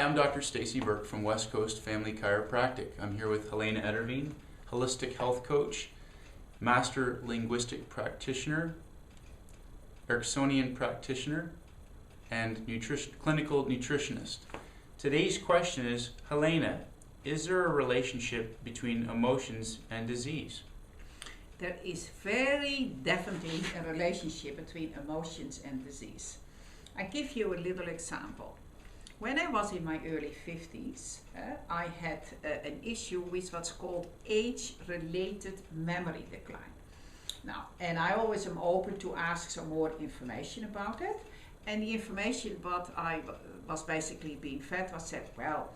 I'm Dr. Stacy Burke from West Coast Family Chiropractic. I'm here with Helena Ederveen, holistic health coach, master linguistic practitioner, Ericksonian practitioner, and clinical nutritionist. Today's question is, Helena, is there a relationship between emotions and disease? There is very definitely a relationship between emotions and disease. I give you a little example. When I was in my early 50s, I had an issue with what's called age-related memory decline. Now, and I always am open to ask some more information about it. And the information what I was basically being fed was said, well,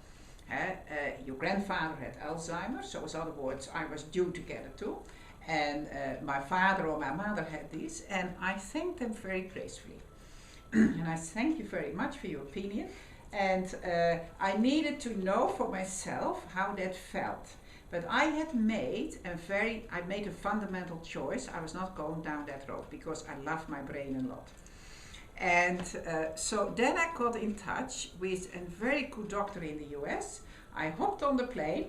your grandfather had Alzheimer's, so in other words, I was due to get it too. And my father or my mother had this, and I thanked them very gracefully. And I thank you very much for your opinion. And I needed to know for myself how that felt. But I had made a fundamental choice. I was not going down that road because I love my brain a lot. And so then I got in touch with a very good doctor in the US. I hopped on the plane,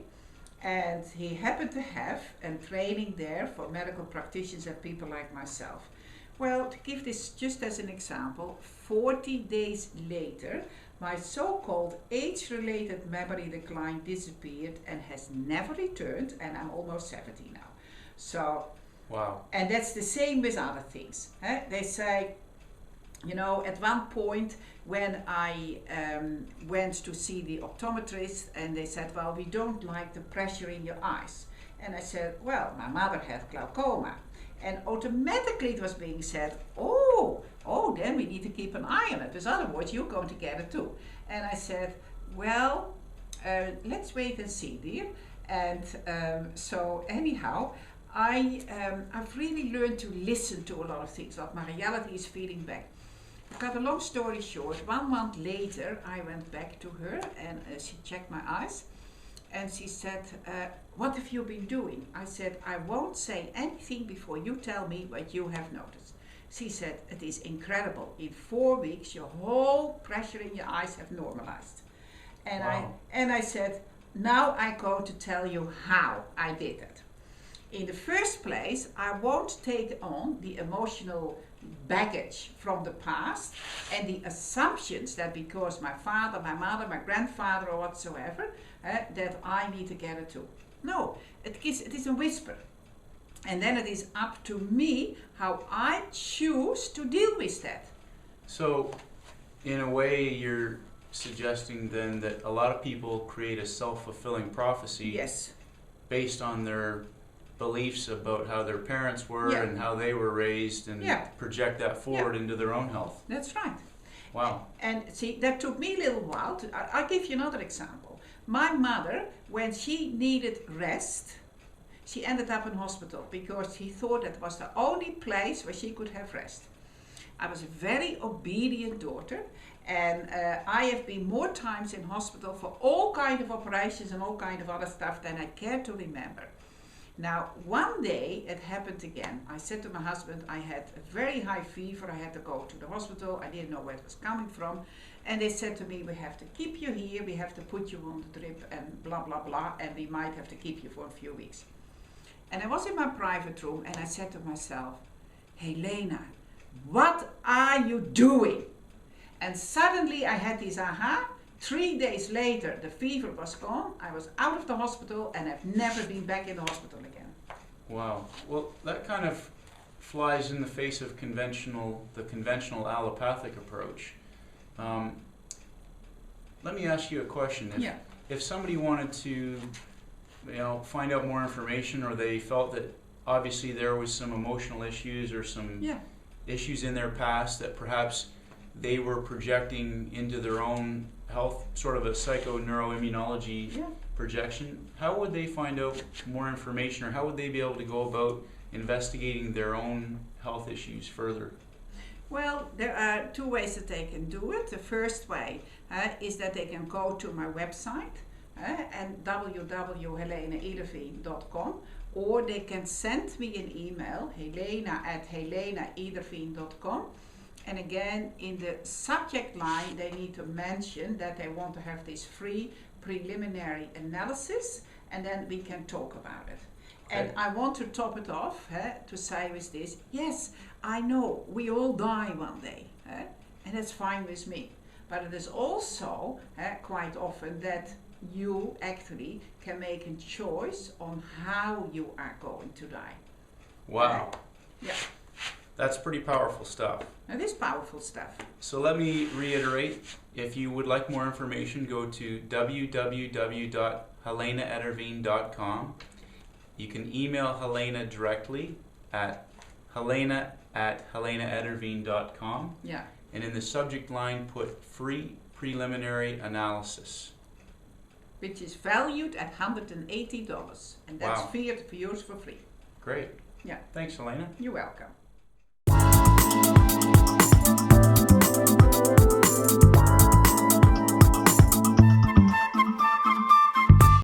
and he happened to have a training there for medical practitioners and people like myself. Well, to give this just as an example, 40 days later, my so-called age-related memory decline disappeared and has never returned, and I'm almost 70 now. So, wow. And that's the same with other things. They say, you know, at one point when I went to see the optometrist, and they said, well, we don't like the pressure in your eyes. And I said, well, my mother had glaucoma. And automatically it was being said, oh, then we need to keep an eye on it. In other words, you're going to get it too. And I said, well, let's wait and see, dear. And so anyhow, I've really learned to listen to a lot of things, what my reality is feeding back. To cut a long story short, 1 month later, I went back to her, and she checked my eyes. And she said, what have you been doing? I said, I won't say anything before you tell me what you have noticed. She said, it is incredible. In 4 weeks, your whole pressure in your eyes have normalized. And wow. I said, now I'm going to tell you how I did it. In the first place, I won't take on the emotional baggage from the past and the assumptions that because my father, my mother, my grandfather or whatsoever, that I need to get it too. No, it is a whisper. And then it is up to me how I choose to deal with that. So, in a way, you're suggesting then that a lot of people create a self-fulfilling prophecy. Yes. Based on their beliefs about how their parents were Yeah. and how they were raised, and Yeah. project that forward into their own health. That's right. Wow. And see, that took me a little while. I'll give you another example. My mother, when she needed rest, she ended up in hospital because she thought that was the only place where she could have rest. I was a very obedient daughter, and I have been more times in hospital for all kinds of operations and all kinds of other stuff than I care to remember. Now, one day it happened again. I said to my husband, I had a very high fever. I had to go to the hospital. I didn't know where it was coming from. And they said to me, we have to keep you here. We have to put you on the drip and blah, blah, blah. And we might have to keep you for a few weeks. And I was in my private room, and I said to myself, Helena, what are you doing? And suddenly I had this aha. 3 days later, the fever was gone. I was out of the hospital, and I've never been back in the hospital again. Wow. Well, that kind of flies in the face of the conventional allopathic approach. Let me ask you a question. If somebody wanted to, find out more information, or they felt that obviously there was some emotional issues or some issues in their past that perhaps they were projecting into their own health, sort of a psychoneuroimmunology projection, how would they find out more information, or how would they be able to go about investigating their own health issues further? Well, there are 2 ways that they can do it. The first way is that they can go to my website and www.helenaederveen.com, or they can send me an email, helena@helenaederveen.com, And again, in the subject line, they need to mention that they want to have this free preliminary analysis, and then we can talk about it. Okay. And I want to top it off to say with this, yes, I know we all die one day, and that's fine with me. But it is also quite often that you actually can make a choice on how you are going to die. Wow. Yeah. That's pretty powerful stuff. It is powerful stuff. So let me reiterate, if you would like more information, go to www.helenaederveen.com. You can email Helena directly at helena@helenaederveen.com. Yeah. And in the subject line, put free preliminary analysis. Which is valued at $180. And that's wow. for yours for free. Great. Yeah. Thanks, Helena. You're welcome.